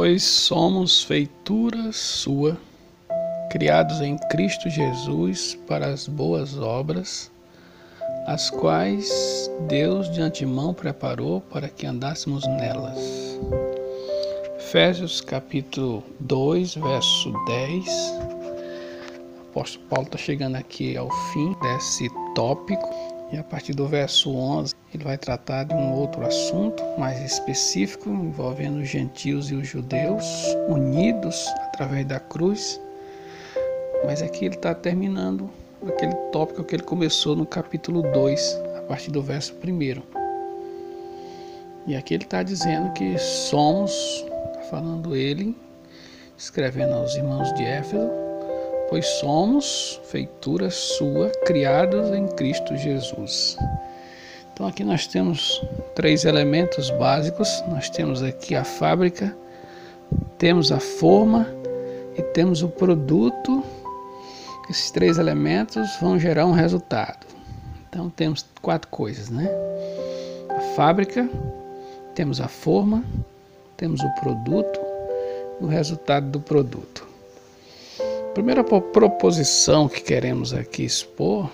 Pois somos feitura sua, criados em Cristo Jesus para as boas obras, as quais Deus de antemão preparou para que andássemos nelas. Efésios capítulo 2, verso 10. O apóstolo Paulo está chegando aqui ao fim desse tópico e a partir do verso 11 ele vai tratar de um outro assunto mais específico envolvendo os gentios e os judeus unidos através da cruz. Mas aqui ele está terminando aquele tópico que ele começou no capítulo 2, a partir do verso 1. E aqui ele está dizendo que somos, está falando ele, escrevendo aos irmãos de Éfeso, pois somos feitura sua, criados em Cristo Jesus. Então aqui nós temos 3 elementos básicos. Nós temos aqui a fábrica, temos a forma e temos o produto. Esses 3 elementos vão gerar um resultado. Então temos 4 coisas, né? A fábrica, temos a forma, temos o produto e o resultado do produto. A primeira proposição que queremos aqui expor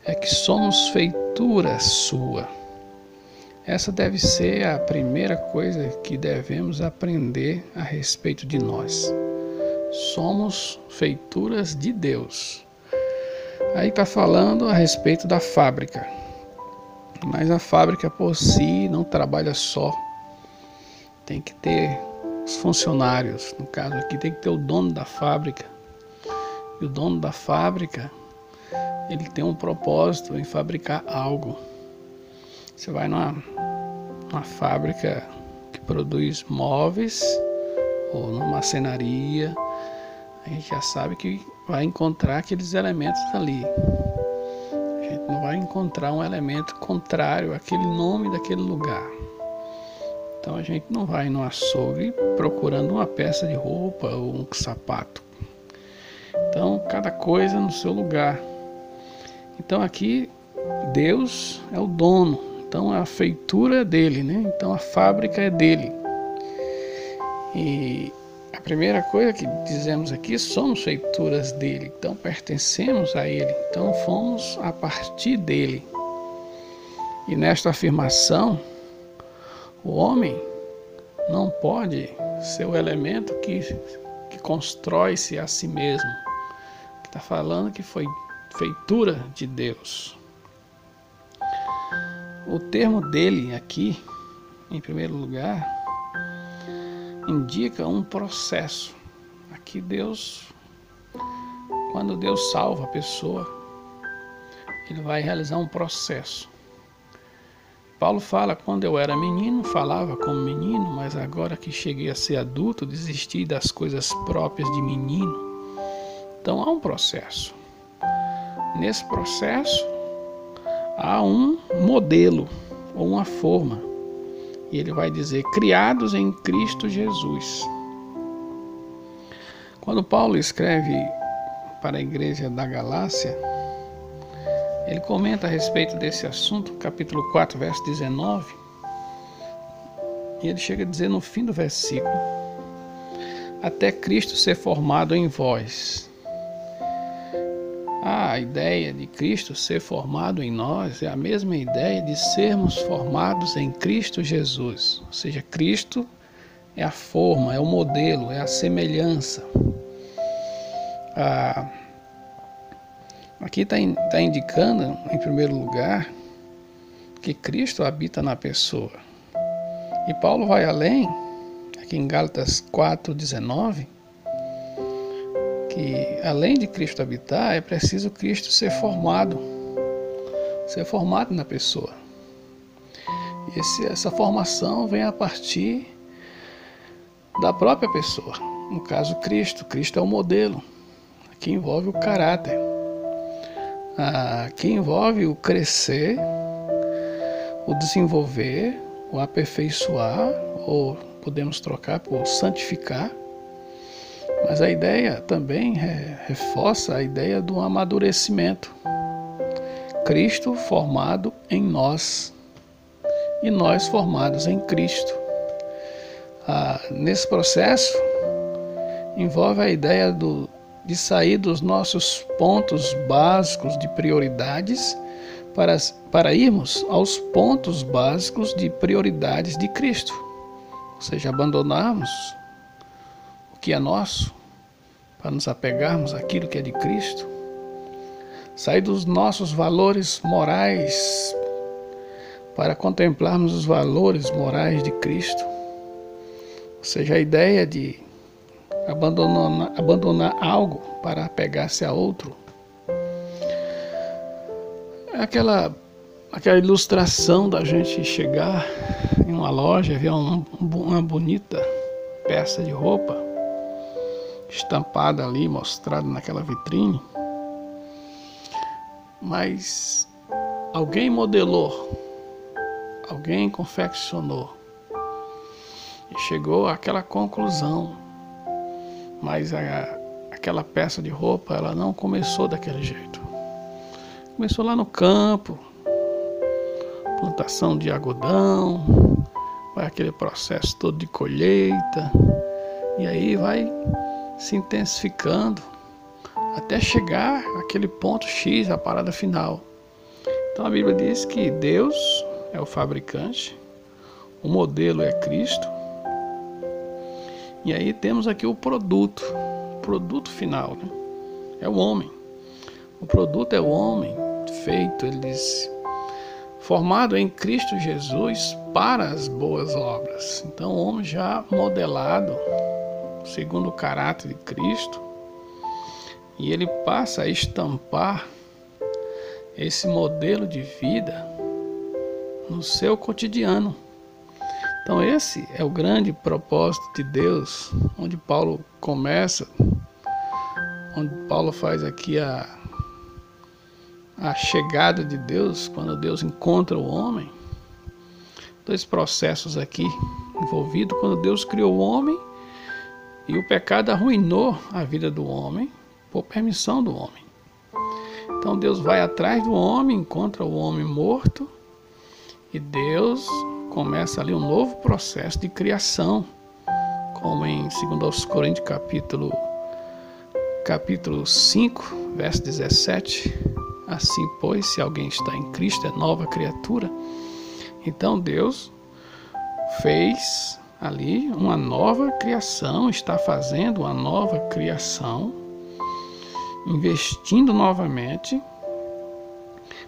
é que somos feitura sua. Essa deve ser a primeira coisa que devemos aprender a respeito de nós. Somos feituras de Deus. Aí está falando a respeito da fábrica. Mas a fábrica por si não trabalha só. Tem que ter os funcionários. No caso aqui tem que ter o dono da fábrica. E o dono da fábrica, ele tem um propósito em fabricar algo. Você vai numa fábrica que produz móveis ou numa marcenaria, a gente já sabe que vai encontrar aqueles elementos ali. A gente não vai encontrar um elemento contrário àquele nome daquele lugar. Então a gente não vai no açougue procurando uma peça de roupa ou um sapato. Então cada coisa no seu lugar. Então aqui Deus é o dono, então a feitura é dele, né? Então a fábrica é dele. E a primeira coisa que dizemos aqui, somos feituras dele, então pertencemos a ele, então fomos a partir dele. E nesta afirmação, o homem não pode ser o elemento que constrói-se a si mesmo. Está falando que foi feitura de Deus. O termo dele aqui, em primeiro lugar, indica um processo. Aqui Deus, quando Deus salva a pessoa, ele vai realizar um processo. Paulo fala, quando eu era menino, falava como menino, mas agora que cheguei a ser adulto, desisti das coisas próprias de menino. Então há um processo. Nesse processo, há um modelo ou uma forma. E ele vai dizer, criados em Cristo Jesus. Quando Paulo escreve para a igreja da Galácia, ele comenta a respeito desse assunto, capítulo 4, verso 19. E ele chega a dizer no fim do versículo, até Cristo ser formado em vós. A ideia de Cristo ser formado em nós é a mesma ideia de sermos formados em Cristo Jesus. Ou seja, Cristo é a forma, é o modelo, é a semelhança. Aqui está indicando, em primeiro lugar, que Cristo habita na pessoa. E Paulo vai além, aqui em Gálatas 4:19, que além de Cristo habitar, é preciso Cristo ser formado na pessoa. Essa formação vem a partir da própria pessoa. No caso, Cristo é o modelo, que envolve o caráter, que envolve o crescer, o desenvolver, o aperfeiçoar, ou podemos trocar por santificar. Mas a ideia também reforça a ideia do amadurecimento. Cristo formado em nós e nós formados em Cristo. Nesse processo, envolve a ideia de sair dos nossos pontos básicos de prioridades para irmos aos pontos básicos de prioridades de Cristo. Ou seja, abandonarmos o que é nosso para nos apegarmos àquilo que é de Cristo. Sair dos nossos valores morais para contemplarmos os valores morais de Cristo. Ou seja, a ideia de abandonar algo para apegar-se a outro. É aquela ilustração da gente chegar em uma loja e ver uma bonita peça de roupa estampada ali, mostrada naquela vitrine, mas alguém modelou, alguém confeccionou e chegou àquela conclusão, mas aquela peça de roupa ela não começou daquele jeito. Começou lá no campo, plantação de algodão, vai aquele processo todo de colheita, e aí vai se intensificando até chegar àquele ponto X, a parada final. Então a Bíblia diz que Deus é o fabricante, o modelo é Cristo, e aí temos aqui o produto final, né? É o homem. O produto é o homem feito, ele diz, formado em Cristo Jesus para as boas obras. Então o homem já modelado segundo o caráter de Cristo, e ele passa a estampar esse modelo de vida no seu cotidiano. Então esse é o grande propósito de Deus, onde Paulo começa, onde Paulo faz aqui a chegada de Deus, quando Deus encontra o homem. Dois processos aqui envolvidos, quando Deus criou o homem e o pecado arruinou a vida do homem por permissão do homem. Então Deus vai atrás do homem, encontra o homem morto, e Deus começa ali um novo processo de criação, como em 2 Coríntios capítulo 5, verso 17. Assim, pois, se alguém está em Cristo, é nova criatura. Então Deus fez ali uma nova criação, está fazendo uma nova criação, investindo novamente.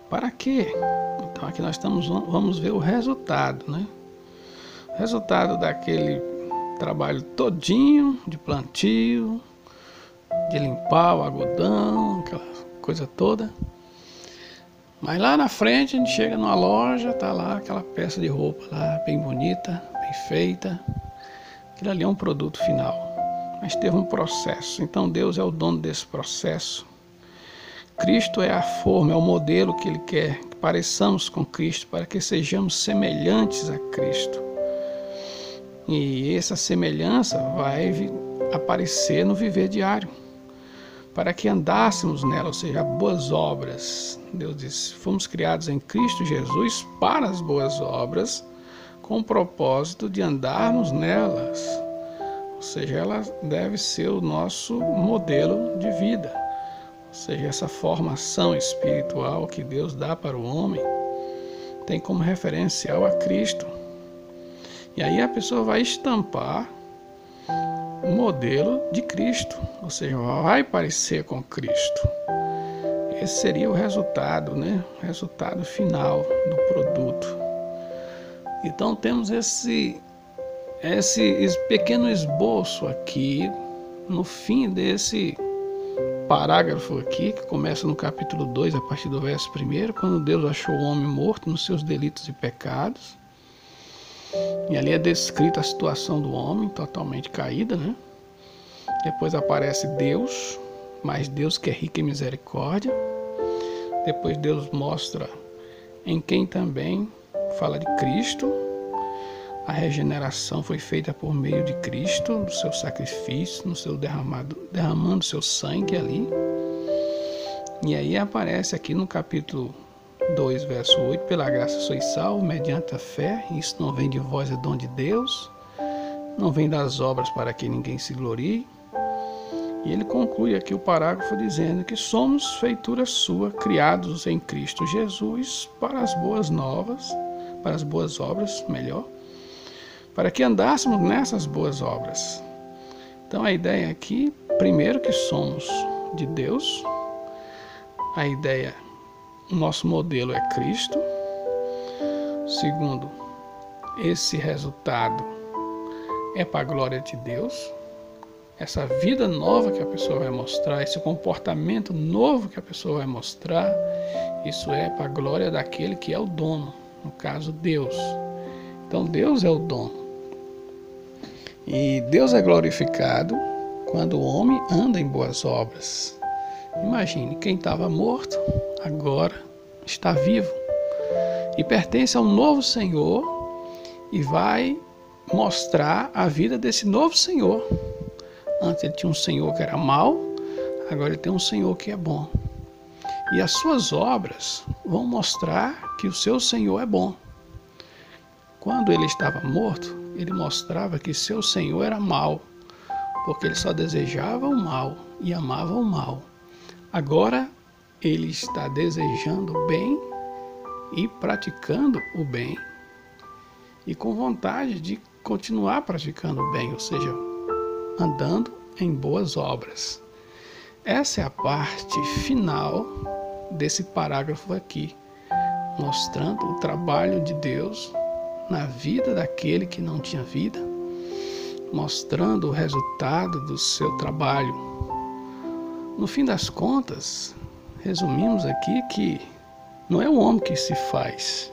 Para quê? Então aqui nós vamos ver o resultado, né? O resultado daquele trabalho todinho de plantio, de limpar o algodão, aquela coisa toda. Mas lá na frente a gente chega numa loja, tá lá aquela peça de roupa lá, bem bonita, bem feita. Aquilo ali é um produto final, mas teve um processo. Então Deus é o dono desse processo. Cristo é a forma, é o modelo que Ele quer que pareçamos com Cristo, para que sejamos semelhantes a Cristo. E essa semelhança vai aparecer no viver diário, para que andássemos nela, ou seja, boas obras. Deus disse, fomos criados em Cristo Jesus para as boas obras, com o propósito de andarmos nelas. Ou seja, ela deve ser o nosso modelo de vida. Ou seja, essa formação espiritual que Deus dá para o homem tem como referencial a Cristo. E aí a pessoa vai estampar o modelo de Cristo, ou seja, vai parecer com Cristo. Esse seria o resultado, né? O resultado final do produto. Então temos esse pequeno esboço aqui, no fim desse parágrafo aqui, que começa no capítulo 2, a partir do verso 1, quando Deus achou o homem morto nos seus delitos e pecados. E ali é descrita a situação do homem, totalmente caída, né? Depois aparece Deus, mas Deus que é rico em misericórdia. Depois Deus mostra em quem também fala de Cristo. A regeneração foi feita por meio de Cristo, do seu sacrifício, no seu derramando seu sangue ali. E aí aparece aqui no capítulo 2, verso 8, pela graça sois salvos, mediante a fé, isso não vem de vós, é dom de Deus, não vem das obras para que ninguém se glorie. E ele conclui aqui o parágrafo dizendo que somos feitura sua, criados em Cristo Jesus para as boas novas, para as boas obras, melhor, para que andássemos nessas boas obras. Então a ideia aqui, primeiro, que somos de Deus. A ideia, o nosso modelo é Cristo. Segundo, esse resultado é para a glória de Deus. Essa vida nova que a pessoa vai mostrar, esse comportamento novo que a pessoa vai mostrar, isso é para a glória daquele que é o dono, no caso Deus. Então Deus é o dono. E Deus é glorificado quando o homem anda em boas obras. Imagine, quem estava morto agora está vivo e pertence a um novo Senhor e vai mostrar a vida desse novo Senhor. Antes ele tinha um Senhor que era mau, agora ele tem um Senhor que é bom. E as suas obras vão mostrar que o seu Senhor é bom. Quando ele estava morto, ele mostrava que seu Senhor era mau, porque ele só desejava o mal e amava o mal. Agora ele está desejando o bem e praticando o bem, e com vontade de continuar praticando o bem, ou seja, andando em boas obras. Essa é a parte final desse parágrafo aqui, mostrando o trabalho de Deus na vida daquele que não tinha vida, mostrando o resultado do seu trabalho. No fim das contas, resumimos aqui que não é o homem que se faz,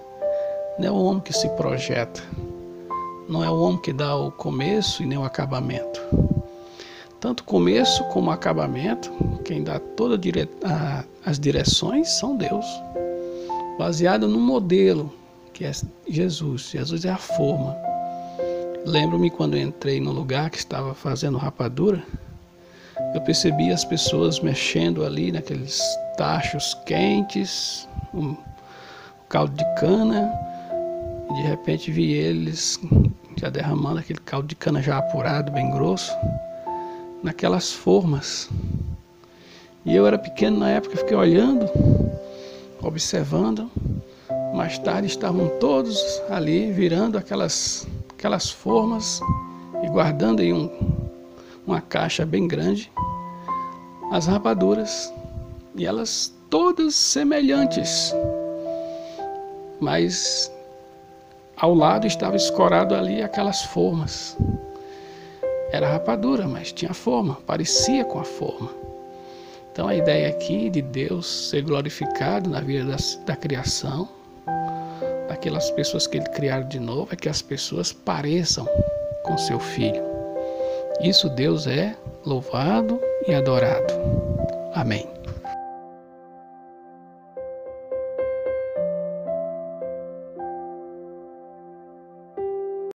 não é o homem que se projeta, não é o homem que dá o começo e nem o acabamento. Tanto começo como acabamento, quem dá todas as direções são Deus, baseado no modelo que é Jesus. Jesus é a forma. Lembro-me quando eu entrei no lugar que estava fazendo rapadura, eu percebi as pessoas mexendo ali naqueles tachos quentes, um caldo de cana, e de repente vi eles já derramando aquele caldo de cana já apurado, bem grosso, naquelas formas. E eu era pequeno na época, fiquei olhando, observando. Mais tarde estavam todos ali virando aquelas formas e guardando em uma caixa bem grande as rapaduras, e elas todas semelhantes, mas ao lado estava escorado ali aquelas formas. Era rapadura, mas tinha forma, parecia com a forma. Então a ideia aqui de Deus ser glorificado na vida da criação, daquelas pessoas que ele criaram de novo, é que as pessoas pareçam com seu Filho. Isso Deus é louvado e adorado. Amém.